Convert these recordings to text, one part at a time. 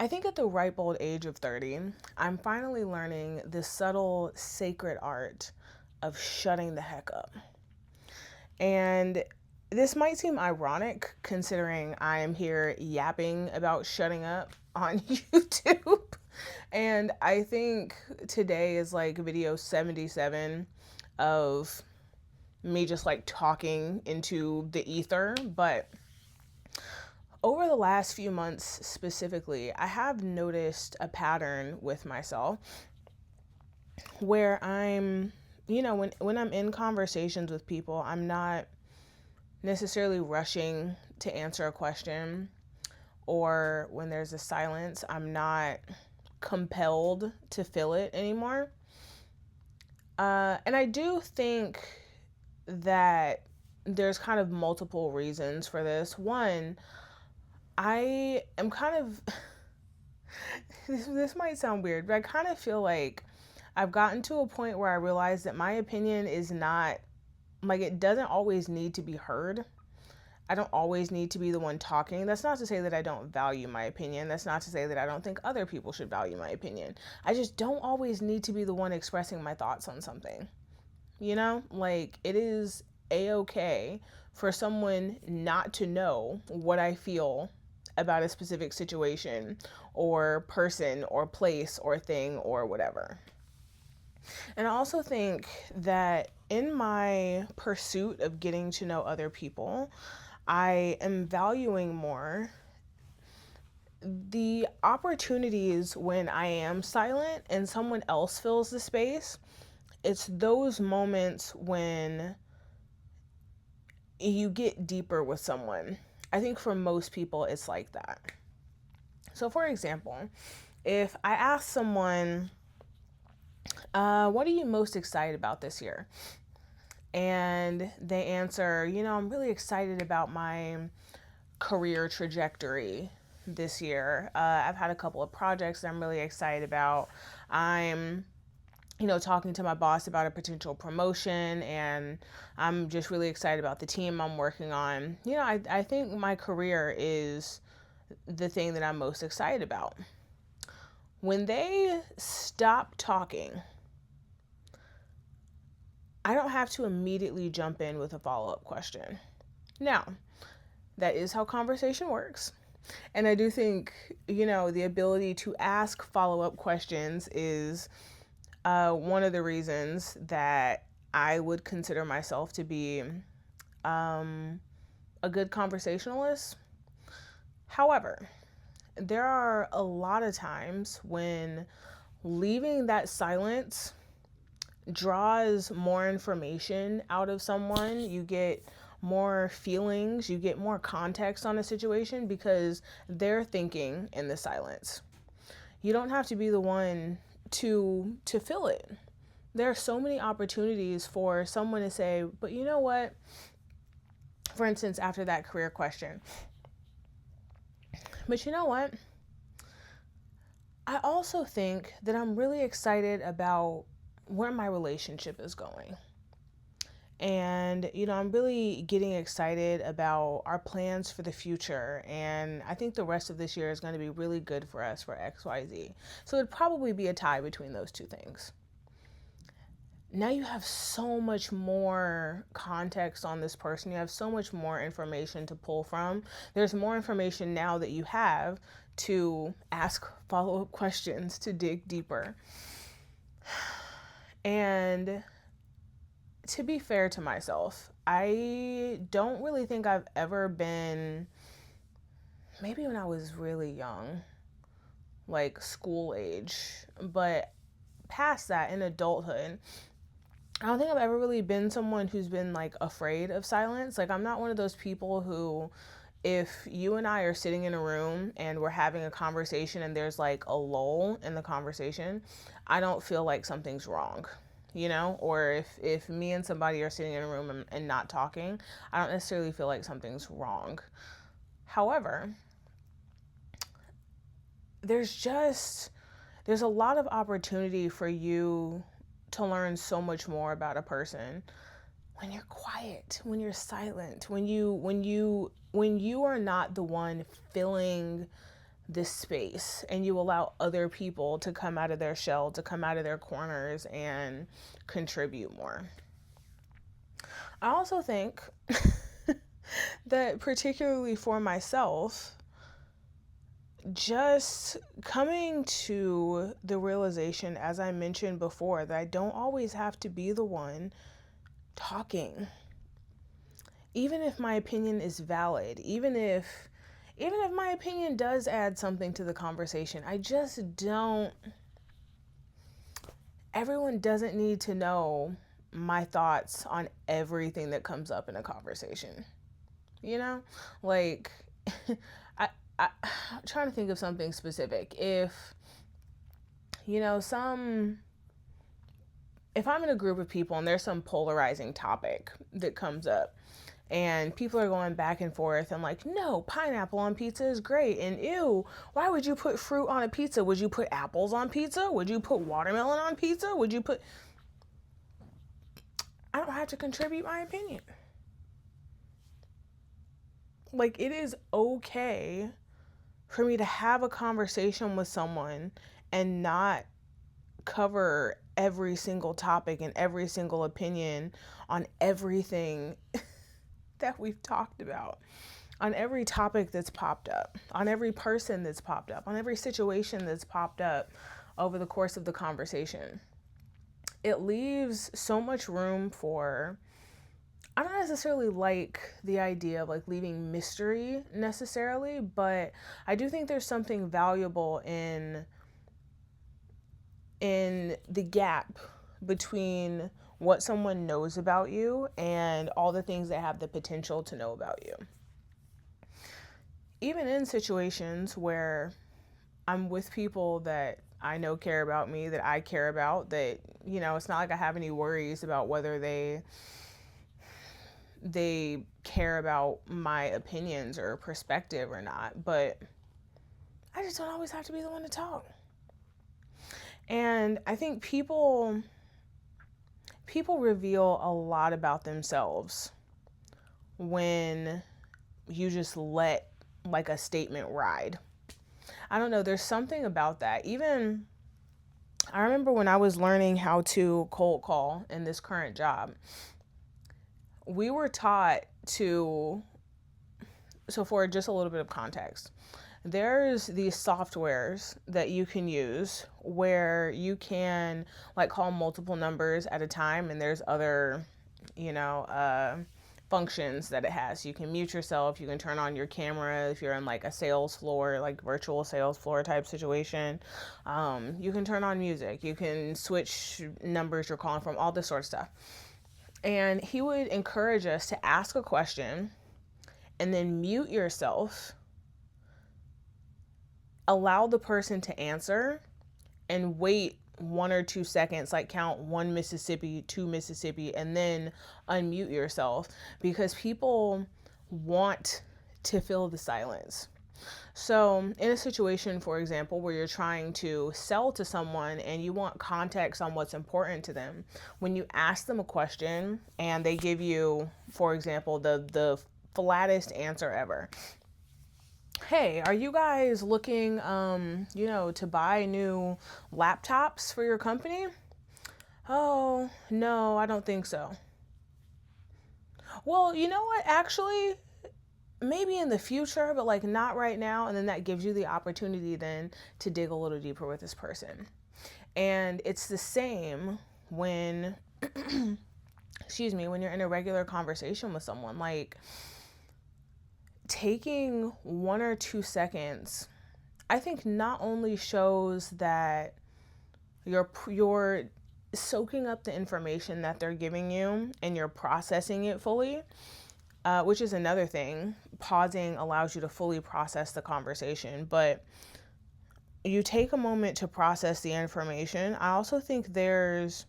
I think at the ripe old age of 30, I'm finally learning the subtle, sacred art of shutting the heck up. And this might seem ironic considering I am here yapping about shutting up on YouTube. And I think today is like video 77 of me just like talking into the ether. But over the last few months specifically, I have noticed a pattern with myself where when I'm in conversations with people, I'm not necessarily rushing to answer a question, or when there's a silence, I'm not compelled to fill it anymore. And I do think that there's kind of multiple reasons for this. One, I am kind of this might sound weird, but I kind of feel like I've gotten to a point where I realize that my opinion is not like, it doesn't always need to be heard. I don't always need to be the one talking. That's not to say that I don't value my opinion. That's not to say that I don't think other people should value my opinion. I just don't always need to be the one expressing my thoughts on something. Like, it is a-okay for someone not to know what I feel about a specific situation or person or place or thing or whatever. And I also think that in my pursuit of getting to know other people, I am valuing more the opportunities when I am silent and someone else fills the space. It's those moments when you get deeper with someone. I think for most people, it's like that. So, for example, if I ask someone, what are you most excited about this year? And they answer, I'm really excited about my career trajectory this year. I've had a couple of projects that I'm really excited about. I'm talking to my boss about a potential promotion, and I'm just really excited about the team I'm working on. I think my career is the thing that I'm most excited about. When they stop talking, I don't have to immediately jump in with a follow-up question. Now, that is how conversation works. And I do think, the ability to ask follow-up questions is one of the reasons that I would consider myself to be a good conversationalist. However, there are a lot of times when leaving that silence draws more information out of someone. You get more feelings, you get more context on a situation because they're thinking in the silence. You don't have to be the one to fill it. There are so many opportunities for someone to say, but you know what? For instance, after that career question, but you know what? I also think that I'm really excited about where my relationship is going. And, I'm really getting excited about our plans for the future. And I think the rest of this year is going to be really good for us for XYZ. So it'd probably be a tie between those two things. Now you have so much more context on this person. You have so much more information to pull from. There's more information now that you have to ask follow-up questions, to dig deeper. And to be fair to myself, I don't really think I've ever been, maybe when I was really young, like school age, but past that in adulthood, I don't think I've ever really been someone who's been like afraid of silence. Like, I'm not one of those people who, if you and I are sitting in a room and we're having a conversation and there's like a lull in the conversation, I don't feel like something's wrong. Or if me and somebody are sitting in a room and not talking, I don't necessarily feel like something's wrong. However, there's a lot of opportunity for you to learn so much more about a person when you're quiet, when you're silent, when you are not the one filling this space and you allow other people to come out of their shell, to come out of their corners and contribute more. I also think that particularly for myself, just coming to the realization, as I mentioned before, that I don't always have to be the one talking. Even if my opinion is valid, even if my opinion does add something to the conversation, I just don't, everyone doesn't need to know my thoughts on everything that comes up in a conversation. You know, like, I'm trying to think of something specific. If, you know, if I'm in a group of people and there's some polarizing topic that comes up and people are going back and forth and like, no, pineapple on pizza is great. And ew, why would you put fruit on a pizza? Would you put apples on pizza? Would you put watermelon on pizza? I don't have to contribute my opinion. Like, it is okay for me to have a conversation with someone and not cover every single topic and every single opinion on everything that we've talked about, on every topic that's popped up, on every person that's popped up, on every situation that's popped up over the course of the conversation. It leaves so much room for, I don't necessarily like the idea of like leaving mystery necessarily, but I do think there's something valuable in the gap between what someone knows about you and all the things they have the potential to know about you. Even in situations where I'm with people that I know care about me, that I care about, that, you know, it's not like I have any worries about whether they care about my opinions or perspective or not, but I just don't always have to be the one to talk. And I think people reveal a lot about themselves when you just let like a statement ride. I don't know, there's something about that. Even I remember when I was learning how to cold call in this current job, we were taught to, so for just a little bit of context, there's these softwares that you can use where you can like call multiple numbers at a time, and there's other, you know, functions that it has. You can mute yourself, you can turn on your camera if you're in like a sales floor, like virtual sales floor type situation. You can turn on music, you can switch numbers you're calling from, all this sort of stuff. And he would encourage us to ask a question and then mute yourself, allow the person to answer, and wait 1 or 2 seconds, like count 1 Mississippi, 2 Mississippi, and then unmute yourself, because people want to fill the silence. So in a situation, for example, where you're trying to sell to someone and you want context on what's important to them, when you ask them a question and they give you, for example, the flattest answer ever. Hey, are you guys looking, you know, to buy new laptops for your company? Oh, no, I don't think so. Well, you know what? Actually, maybe in the future, but like not right now. And then that gives you the opportunity then to dig a little deeper with this person. And it's the same when, excuse me, when you're in a regular conversation with someone. Like, taking 1 or 2 seconds, I think not only shows that you're soaking up the information that they're giving you and you're processing it fully, which is another thing. Pausing allows you to fully process the conversation, but you take a moment to process the information. I also think there's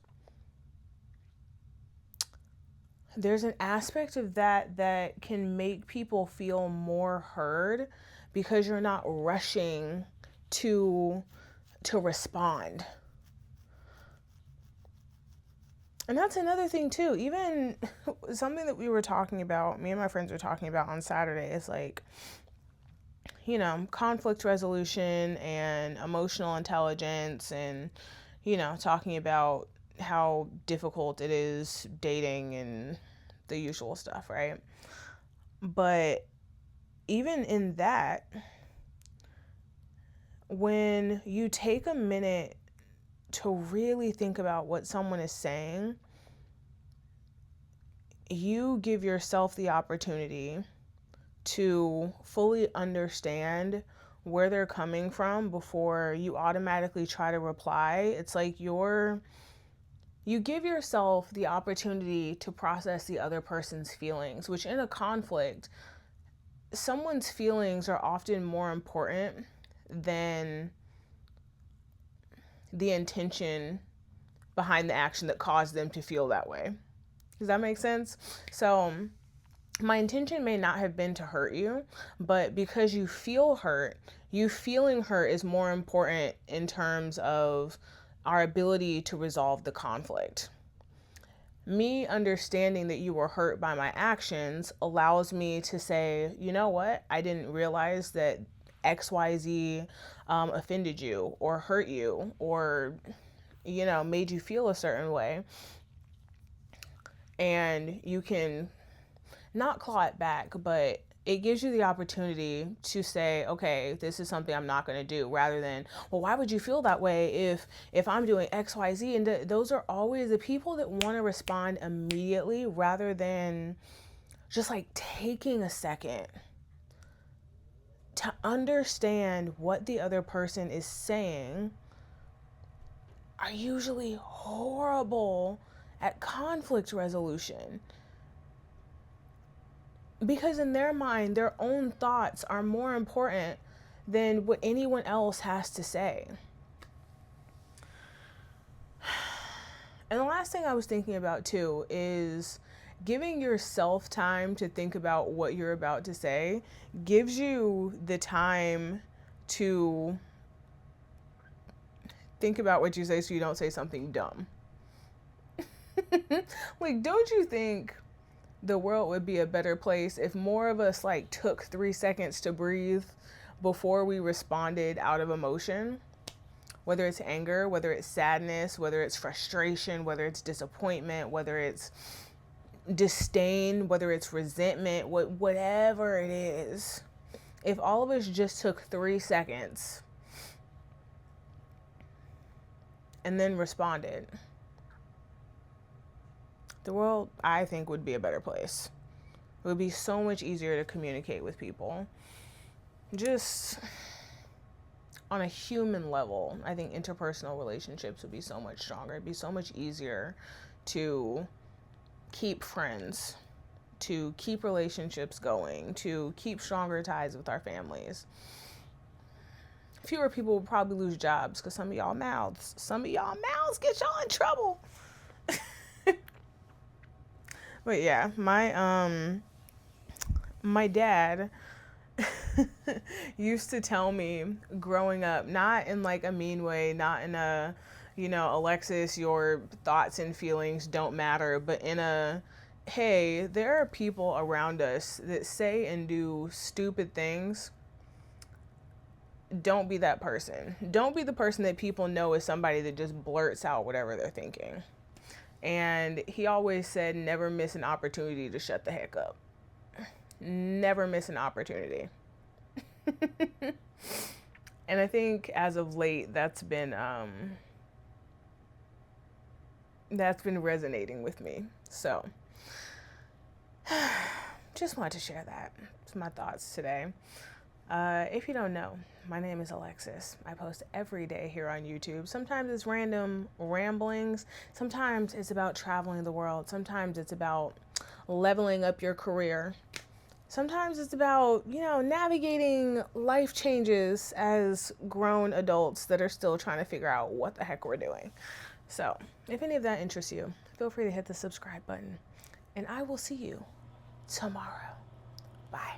an aspect of that can make people feel more heard, because you're not rushing to respond. And that's another thing too. Even something that we were talking about, me and my friends were talking about on Saturday, is like, conflict resolution and emotional intelligence and, talking about how difficult it is dating and the usual stuff, right? But even in that, when you take a minute to really think about what someone is saying, you give yourself the opportunity to fully understand where they're coming from before you automatically try to reply. It's like you give yourself the opportunity to process the other person's feelings, which in a conflict, someone's feelings are often more important than the intention behind the action that caused them to feel that way. Does that make sense? So my intention may not have been to hurt you, but because you feel hurt, you feeling hurt is more important in terms of our ability to resolve the conflict. Me understanding that you were hurt by my actions allows me to say, you know what? I didn't realize that XYZ offended you or hurt you or, made you feel a certain way. And you can not claw it back, but it gives you the opportunity to say, okay, this is something I'm not going to do, rather than, well, why would you feel that way if I'm doing XYZ? And those are always the people that want to respond immediately rather than just like taking a second to understand what the other person is saying, are usually horrible at conflict resolution. Because in their mind, their own thoughts are more important than what anyone else has to say. And the last thing I was thinking about too is giving yourself time to think about what you're about to say gives you the time to think about what you say so you don't say something dumb. Like, don't you think the world would be a better place if more of us like took 3 seconds to breathe before we responded out of emotion? Whether it's anger, whether it's sadness, whether it's frustration, whether it's disappointment, whether it's disdain, whether it's resentment, whatever it is. If all of us just took 3 seconds and then responded, the world, I think, would be a better place. It would be so much easier to communicate with people. Just on a human level, I think interpersonal relationships would be so much stronger. It'd be so much easier to keep friends, to keep relationships going, to keep stronger ties with our families. Fewer people would probably lose jobs because some of y'all mouths get y'all in trouble. But yeah, my dad used to tell me growing up, not in like a mean way, not in a, Alexis, your thoughts and feelings don't matter, but in a, hey, there are people around us that say and do stupid things. Don't be that person. Don't be the person that people know is somebody that just blurts out whatever they're thinking. And he always said, never miss an opportunity to shut the heck up. Never miss an opportunity. And I think as of late, that's been resonating with me. So just wanted to share that. It's my thoughts today. If you don't know, my name is Alexis. I post every day here on YouTube. Sometimes it's random ramblings. Sometimes it's about traveling the world. Sometimes it's about leveling up your career. Sometimes it's about, navigating life changes as grown adults that are still trying to figure out what the heck we're doing. So if any of that interests you, feel free to hit the subscribe button. And I will see you tomorrow. Bye.